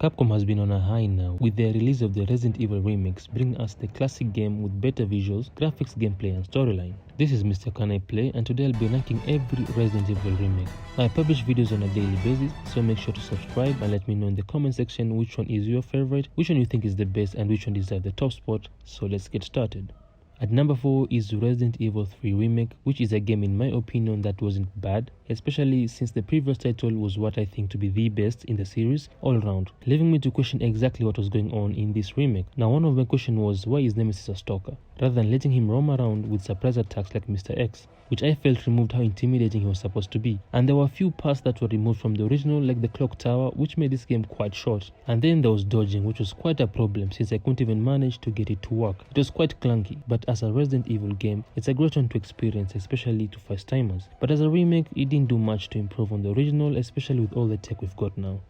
Capcom has been on a high now, with their release of the Resident Evil remakes bringing us the classic game with better visuals, graphics, gameplay and storyline. This is Mr.CanIplay, and today I'll be ranking every Resident Evil remake. I publish videos on a daily basis, so make sure to subscribe and let me know in the comment section which one is your favorite, which one you think is the best and which one deserves the top spot. So let's get started. At number 4 is Resident Evil 3 Remake, which is a game in my opinion that wasn't bad, especially since the previous title was what I think to be the best in the series all around, leaving me to question exactly what was going on in this remake. Now one of my questions was, why is Nemesis a stalker, rather than letting him roam around with surprise attacks like Mr. X, which I felt removed how intimidating he was supposed to be. And there were a few parts that were removed from the original, like the clock tower, which made this game quite short. And then there was dodging, which was quite a problem since I couldn't even manage to get it to work. It was quite clunky, but as a Resident Evil game, it's a great one to experience, especially to first timers. But as a remake, it didn't do much to improve on the original, especially with all the tech we've got now.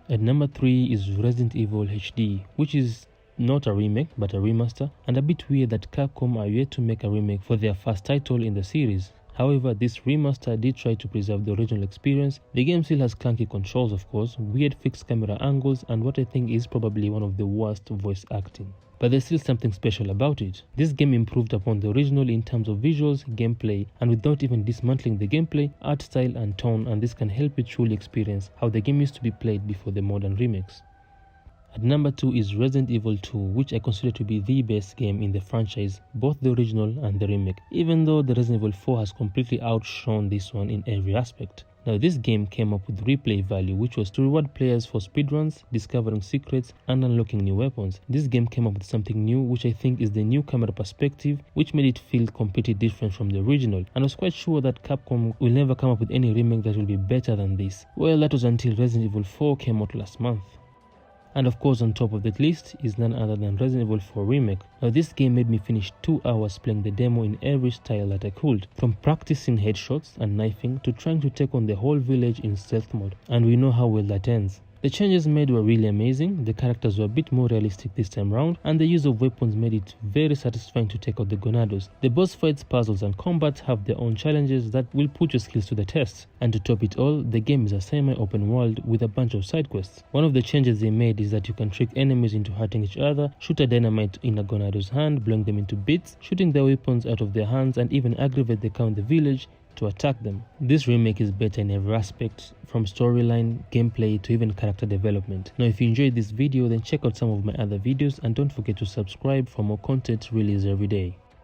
At number 3 is Resident Evil HD, which is not a remake but a remaster, and a bit weird that Capcom are yet to make a remake for their first title in the series. However, this remaster did try to preserve the original experience. The game still has clunky controls, of course, weird fixed camera angles, and what I think is probably one of the worst voice acting. But there's still something special about it. This game improved upon the original in terms of visuals, gameplay, and without even dismantling the gameplay, art style and tone, and this can help you truly experience how the game used to be played before the modern remakes. At number 2 is Resident Evil 2, which I consider to be the best game in the franchise, both the original and the remake, even though the Resident Evil 4 has completely outshone this one in every aspect. Now this game came up with replay value, which was to reward players for speedruns, discovering secrets and unlocking new weapons. This game came up with something new, which I think is the new camera perspective, which made it feel completely different from the original, and I was quite sure that Capcom will never come up with any remake that will be better than this. Well, that was until Resident Evil 4 came out last month. And of course, on top of that list is none other than Resident Evil 4 Remake. Now this game made me finish 2 hours playing the demo in every style that I could, from practicing headshots and knifing to trying to take on the whole village in stealth mode, and we know how well that ends. The changes made were really amazing, the characters were a bit more realistic this time round, and the use of weapons made it very satisfying to take out the Gonados. The boss fights, puzzles and combats have their own challenges that will put your skills to the test. And to top it all, the game is a semi-open world with a bunch of side quests. One of the changes they made is that you can trick enemies into hurting each other, shoot a dynamite in a Gonado's hand, blowing them into bits, shooting their weapons out of their hands, and even aggravate the cow in the village to attack them. This remake is better in every aspect, from storyline, gameplay to even character development. Now if you enjoyed this video, then check out some of my other videos and don't forget to subscribe for more content released every day.